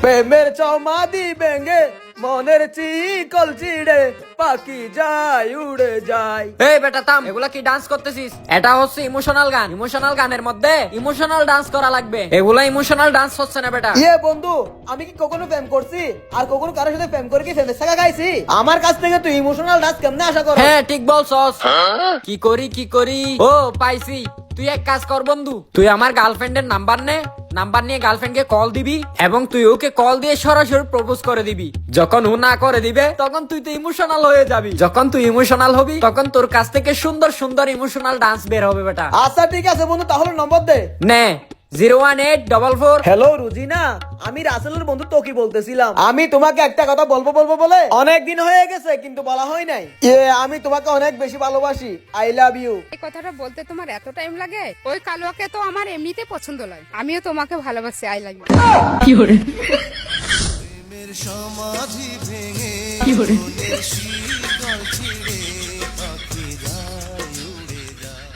প্রেমের চমাদি বেঙ্গে মনের চিকল চিড়ে পাখি যায় উড়ে যায়। এই বেটা থাম, এগুলা কি ডান্স করতেছিস? এটা হচ্ছে ইমোশনাল গান। ইমোশনাল গানের মধ্যে ইমোশনাল ডান্স করা লাগবে। এগুলা ইমোশনাল ডান্স হচ্ছে না বেটা। ইয়ে বন্ধু, আমি কি কখনো প্রেম করছি? আর কখনো কারোর সাথে প্রেম করে কি ফেমে থাকা গাইছি? আমার কাছ থেকে তুই ইমোশনাল ডান্স কেমনে আশা কর? হ্যাঁ ঠিক বলছস। কি করি ও পাইছি। তুই এক কাজ কর বন্ধু, তুই আমার গার্লফ্রেন্ডের নাম্বার নে, নাম্বার নিয়ে গার্লফ্রেন্ডকে কল দিবি এবং তুই ওকে কল দিয়ে সরাসরি প্রপোজ করে দিবি। যখন ও না করে দিবে তখন তুই তো ইমোশনাল হয়ে যাবি। যখন তুই ইমোশনাল হবি তখন তোর কাছ থেকে সুন্দর সুন্দর ইমোশনাল ডান্স বের হবে বেটা। আচ্ছা ঠিক আছে বন্ধু, তাহলে নম্বর দে। নে 01844। হ্যালো রুজিনা, আমি রাসেলের বন্ধু তোকে বলতেছিলাম। আমি তোমাকে একটা কথা বলবো বলে অনেক দিন হয়ে গেছে কিন্তু বলা হয় নাই। আমি তোমাকে অনেক বেশি ভালোবাসি। I love you. এই কথাটা বলতে তোমার এত টাইম লাগে? ওই কালুয়াকে তো আমার এমনিতে পছন্দ লাগে। আমিও তোমাকে ভালোবাসি। I love you. সমাধি ভেঙে শীতল ছিড়ে পাখি যায় উড়ে যায়।